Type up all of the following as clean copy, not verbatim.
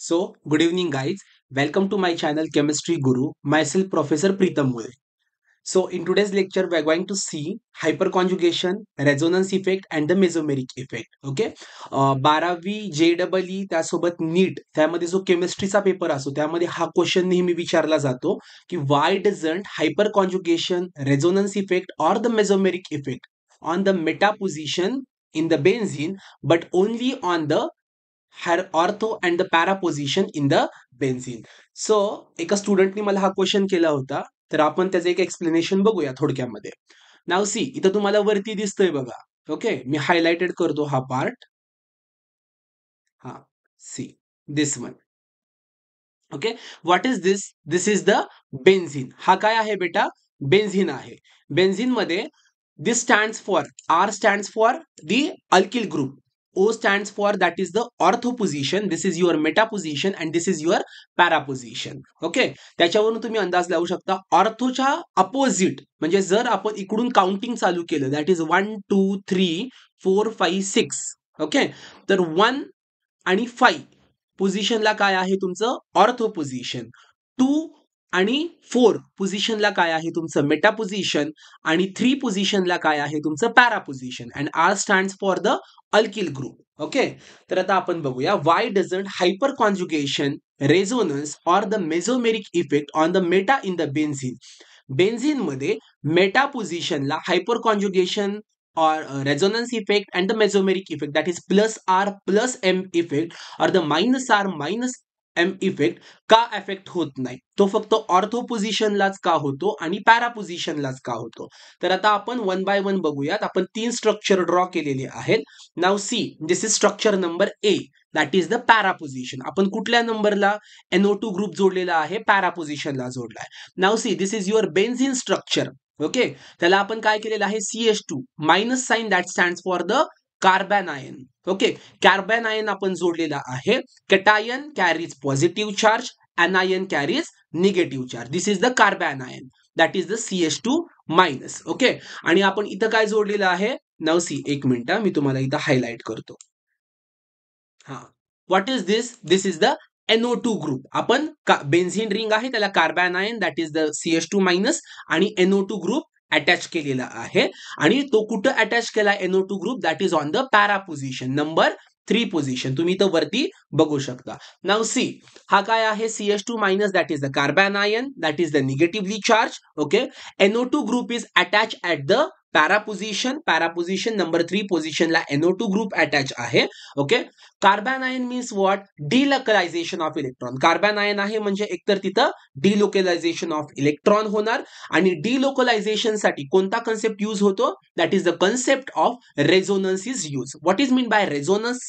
So, good evening, guys. Welcome to my channel Chemistry Guru. Myself, Professor Pritam Mule. So, in today's lecture, we are going to see hyperconjugation, resonance effect, and the mesomeric effect. Okay. 12वी JEE त्यासोबत नीट त्यामध्ये जो केमिस्ट्रीचा paper असतो त्यामध्ये हा question नेहमी विचारला जातो की Y doesn't hyperconjugation, resonance effect, or the mesomeric effect on the meta position in the benzene, but only on the ortho and the para position in the benzene. So एका स्टुडंटनी मला हा क्वेश्चन केला होता, तर आपण त्याचं एक एक्सप्लेनेशन बघूया थोडक्यामध्ये. नाव सी, इथं तुम्हाला वरती दिसतंय बघा. ओके, मी हायलाइटेड करतो हा पार्ट. हा, see this one. Okay, what is this? This is the benzene. हा काय आहे बेटा? बेन्झिन आहे. बेन्झिन मध्ये this stands for, R stands for the alkyl group, O stands for that is the ortho position, this is your meta position and this is your para position. Okay, त्याच्यावरून तुम्ही अंदाज लावू शकता. ऑर्थोच्या opposite म्हणजे जर आपण इकडून काउंटिंग चालू केलं दॅट इज 1 2 3 4 5 6. ओके, तर 1 आणि 5 पोझिशनला काय आहे तुमचं ऑर्थो पोझिशन, 2 आणि 4 पोझिशनला काय आहे तुमचं मेटा पोझिशन आणि 3 पोझिशनला काय आहे तुमचं para position. And R stands for the alkyl group. Okay, तर आता आपण बघूया why doesn't hyperconjugation, resonance or the mesomeric effect on the meta in the benzene. Benzene मध्ये मेटा पोझिशनला hyperconjugation or resonance effect and the mesomeric effect, that is plus R plus M effect or the minus R minus M effect का affect होत नाही, तो फक्त ortho पोझिशनलाच का होतो आणि पॅरा पोझिशनलाच का होतो. तर आता आपण वन बाय वन बघूयात. आपण 3 स्ट्रक्चर ड्रॉ केलेले आहेत. नाव see, this is structure number A, that is the para position. आपण कुठल्या नंबरला NO2 ग्रुप जोडलेला आहे? पॅरा पोझिशनला जोडला आहे. नाव see, this is your benzene structure. Okay, त्याला आपण काय केलेलं आहे? CH2 minus sign that stands for the carbanion. Okay, carbanion आपण जोडलेला आहे. Cation carries positive charge, anion carries negative charge. This is the carbanion, that is the CH2 minus. Okay, आणि आपण इथं काय जोडलेलं आहे? नाव सी, एक मिनिट मी तुम्हाला इथं हायलाइट करतो. हा, what is this? This is the NO2 group. आपण बेन्झिन रिंग आहे त्याला carbon ion that is the CH2 minus आणि NO2 ग्रुप अटॅच केलेला आहे. आणि तो कुठं अटॅच केला NO2 group? That is on the para position number 3 position. तुम्ही इथं वरती बघू शकता. नाव सी, हा काय आहे? CH2 minus that is the carbanion that is the negatively charge. Okay, NO2 group is attach at the para position number 3 पोझिशनला NO2 group attach आहे. Okay, carbanion means what? Delocalization of electron. Carbanion आहे म्हणजे एकतर तिथं डिलोकलायझेशन of electron होणार आणि डिलोकलायझेशन साठी कोणता कन्सेप्ट यूज होतो? That is the concept of resonance is use. What is mean by resonance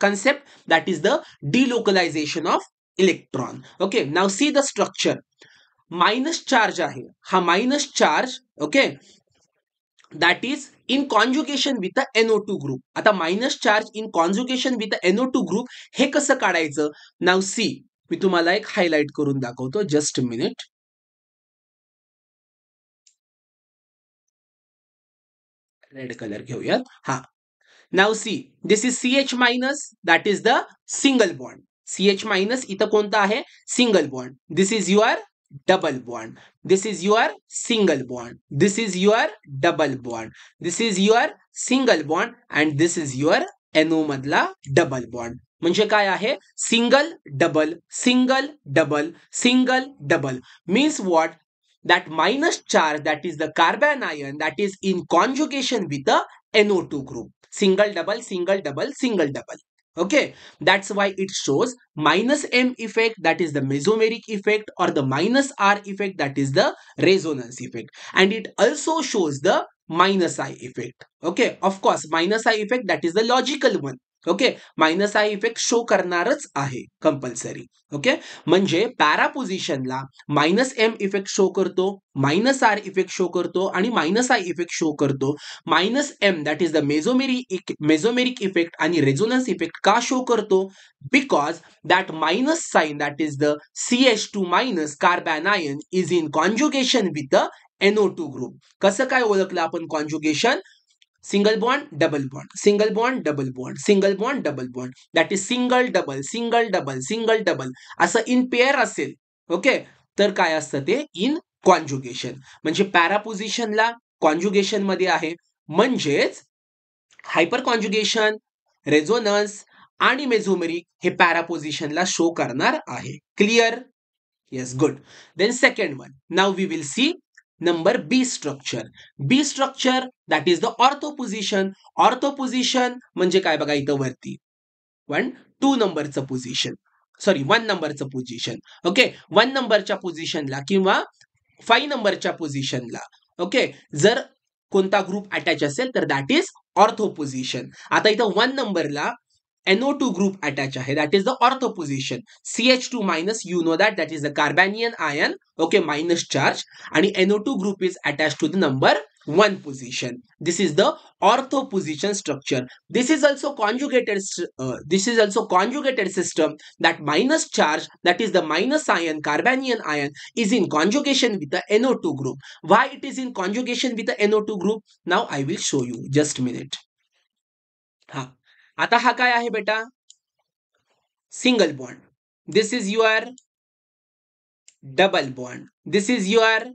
concept? That is the delocalization of electron. Okay, now see the structure. Minus charge आहे, हा minus charge. Okay, that is in conjugation with the NO2 group. आता minus charge in conjugation with NO2 group हे कसं काढायचं? नाव C, मी तुम्हाला एक highlight करून दाखवतो. Just minute. रेड कलर घेऊयात. हा, नाव see, this is CH minus that is the single bond. CH minus इथं कोणता आहे? Single bond. This is your double bond. This is your single bond. This is your double bond. This is your single bond and this is your NO मधला double bond. म्हणजे काय आहे? Single double single double single double means what? that minus charge, that is the carbon ion, that is in conjugation with the NO2 group. Single double single double single double. Okay, that's why it shows minus M effect, that is the mesomeric effect, or the minus R effect, that is the resonance effect. And it also shows the minus I effect. Okay, of course minus I effect, that is the logical one. Okay, minus I effect show करणारच आहे compulsory. Okay, म्हणजे para पोझिशनला minus M effect show करतो, minus R effect show करतो आणि minus I effect show करतो. Minus M that is the mesomeric effect आणि resonance effect का शो करतो? Because that minus sign that is the CH2 minus carbanion is in conjugation with the NO2 group. कसं काय ओळखलं आपण conjugation? single bond, double bond, single bond, double bond, single bond, double bond. That is single double, single double, single double. असं in pair असेल okay, तर काय असतं ते इन कॉन्जुगेशन. म्हणजे पॅरा पोझिशनला कॉन्जुगेशन मध्ये आहे. म्हणजेच हायपर कॉन्जुगेशन, रेझोनन्स आणि मेझोमेरिक हे पॅरा पोझिशनला शो करणार आहे. Clear? Yes, good. Then second one. Now we will see number B structure. B structure that is the ortho position. Ortho position म्हणजे काय बघा इथं वरती 1 2 नंबरचं पोझिशन, सॉरी 1 नंबरचं पोझिशन. ओके, 1 नंबरच्या पोझिशनला किंवा 5 नंबरच्या पोझिशनला ओके जर कोणता ग्रुप अटॅच असेल तर दॅट इज ऑर्थो पोझिशन. आता इथं 1 नंबरला NO2 group attach आहे, that is the ortho position. CH2 minus, you know that is the carbanion ion, okay, minus charge, and NO2 group is attached to the number 1 position. This is the ortho position structure. This is also conjugated system, that minus charge, that is the minus ion, carbanion ion, is in conjugation with the NO2 group. Why it is in conjugation with the NO2 group? Now I will show you, just a minute. हा, आता हा काय आहे बेटा? Single bond. This is your double bond. This is your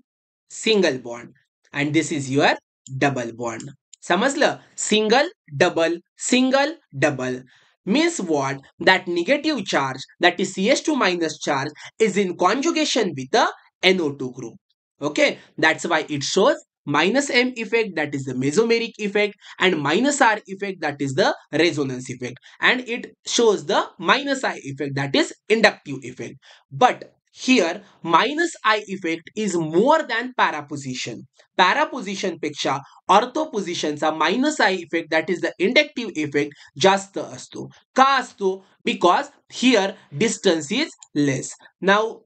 single bond and this is your double bond. समजलं? Single double, single double means what? That negative charge, that is CH2 minus charge, is in conjugation with the NO2 group. Okay, that's why it shows minus M effect, that is the mesomeric effect, and minus R effect, that is the resonance effect, and it shows the minus I effect, that is inductive effect. But here minus I effect is more than para position. Para position पेक्षा ortho पोझिशनचा minus I effect, that is the inductive effect, जास्त असतो. का असतो? Because here distance is less. Now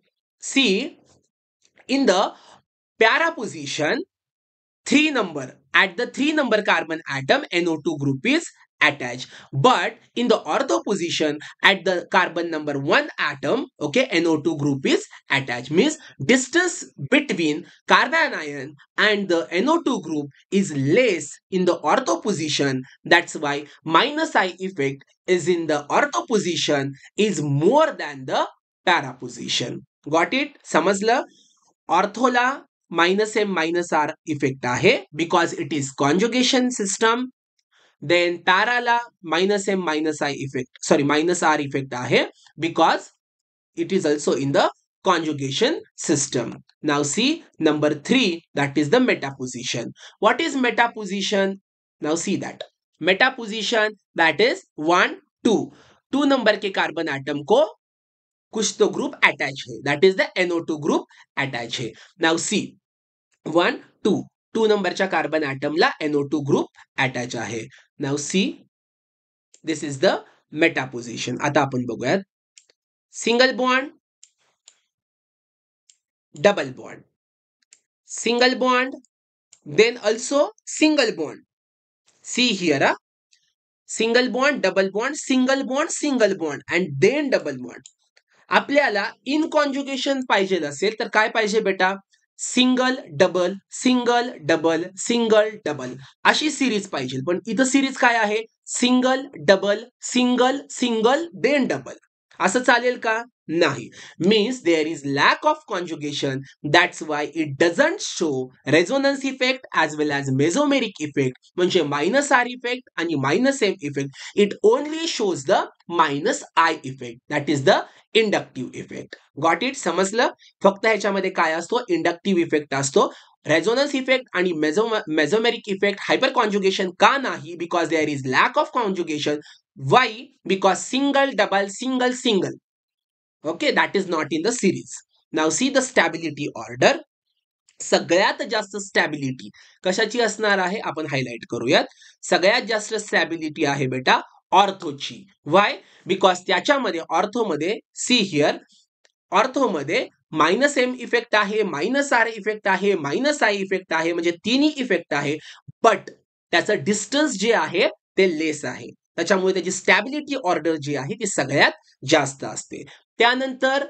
see, in the para position 3 number, at the 3 number carbon atom NO2 group is attached, but in the ortho position at the carbon number 1 atom, okay, NO2 group is attached. Means distance between carbon ion and the NO2 group is less in the ortho position. That's why minus I effect is in the ortho position is more than the para position. Got it? समजलं? ऑर्थोला minus M minus R effect आहे because it is conjugation system. Then पॅराला minus M minus I effect, sorry minus R effect आहे because it is also in the conjugation system. Now see number 3, that is the meta position. What is meta position? Now see that meta position, that is 1 2 2 number के carbon atom को कुछ तो group attach है, that is the NO2 group attach है. Now see 1 2 2 नंबरच्या carbon ॲटमला NO2 group attach आहे. Now see, this is the meta position. आता आपण बघूयात single bond, double bond, single bond, then also single bond. See here, single bond, double bond, single bond, single bond and then double bond. आपल्याला in conjugation पाहिजे असेल तर काय पाहिजे बेटा? Single double, single double, single double अशी series पाहिजे. पण इथं सिरीज काय आहे? Single double, single single then double. असं चालेल का? नाही. Means there is lack of conjugation, that's why it doesn't show resonance effect as well as mesomeric effect. म्हणजे मायनस आर इफेक्ट आणि minus M effect. It only shows the minus I effect, that is the inductive effect. Got it? समजलं? फक्त ह्याच्यामध्ये काय असतो? Inductive effect असतो. Resonance effect आणि mesomeric effect hyper conjugation का नाही? Because there is lack of conjugation. Why? Because single double, single single, okay, that is not in the series. Now see the stability order. सगळ्यात जास्त stability कशाची असणार आहे? आपण highlight करूयात. सगळ्यात जास्त स्टॅबिलिटी आहे बेटा ऑर्थोची. वाय? बिकॉज त्याच्यामध्ये ऑर्थोमध्ये, सी हिअर, ऑर्थोमध्ये मायनस एम इफेक्ट आहे, मायनस आर इफेक्ट आहे, मायनस आय इफेक्ट आहे, म्हणजे तिन्ही इफेक्ट आहे. बट त्याचं डिस्टन्स जे आहे ते लेस आहे. त्याच्यामुळे त्याची स्टॅबिलिटी ऑर्डर जी आहे ती सगळ्यात जास्त असते. त्यानंतर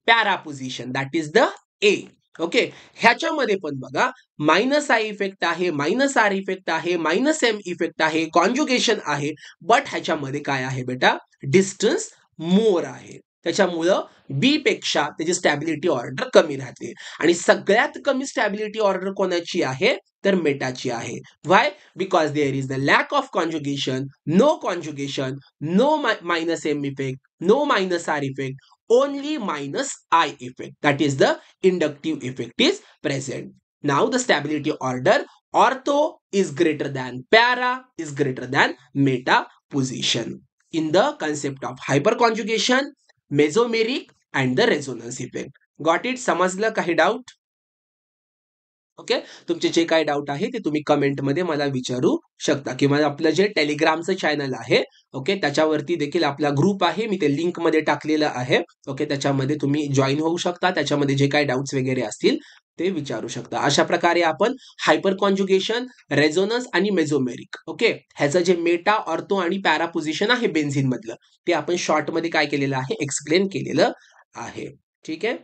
para position, that is the A. Okay, ह्याच्यामध्ये पण बघा मायनस आय इफेक्ट आहे, मायनस आर इफेक्ट आहे, मायनस एम इफेक्ट आहे, कॉन्जुगेशन आहे, बट ह्याच्यामध्ये काय आहे बेटा, डिस्टन्स मोर आहे. त्याच्यामुळं बी पेक्षा त्याची स्टॅबिलिटी ऑर्डर कमी राहते. आणि सगळ्यात कमी स्टॅबिलिटी ऑर्डर कोणाची आहे, तर मेटाची आहे. Why? Because there is the lack of conjugation, no conjugation, no minus M effect, no minus R effect, only minus I effect, that is the inductive effect is present. Now the stability order ortho is greater than para is greater than meta position in the concept of hyperconjugation, mesomeric and the resonance effect. Got it? समजलं काही doubt? Okay, तुमचे जे काही doubt आहे ते तुम्ही कमेंटमध्ये मला विचारू शकता किंवा आपलं जे टेलिग्रामचं चॅनल आहे, ओके, त्याच्यावरती देखील आपला ग्रुप आहे, मी ते लिंकमध्ये टाकलेलं आहे. ओके, त्याच्यामध्ये तुम्ही जॉईन होऊ शकता. त्याच्यामध्ये जे काही डाऊट्स वगैरे असतील ते विचारू शकता. अशा प्रकारे आपण हायपर कॉन्जुगेशन, रेझोनन्स आणि मेझोमेरिक, ओके, ह्याचं जे मेटा, ऑर्थो आणि पॅरा पोझिशन आहे बेन्झिन मधलं, ते आपण शॉर्टमध्ये काय केलेलं आहे, एक्सप्लेन केलेलं आहे. ठीक आहे.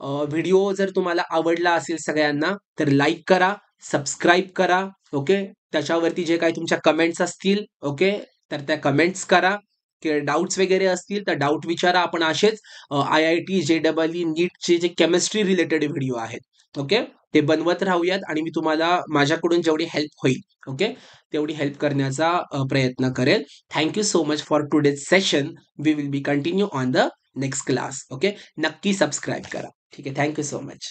व्हिडिओ जर तुम्हाला आवडला असेल सगळ्यांना तर लाईक करा, सबस्क्राईब करा. ओके, त्याच्यावरती जे काही तुमच्या कमेंट्स असतील, ओके, तर त्या कमेंट्स करा. डाऊट्स वगैरे असतील तर डाऊट विचारा. आपण असेच IIT JEE नीटचे जे केमिस्ट्री रिलेटेड व्हिडिओ आहेत, ओके, ते बनवत राहूयात आणि मी तुम्हाला माझ्याकडून जेवढी हेल्प होईल, ओके, तेवढी हेल्प करण्याचा प्रयत्न करेल. Thank you so much for today's session. We will be continue on the next class. Okay, नक्की सबस्क्राईब करा. ठीक आहे, थँक्यू सो मच.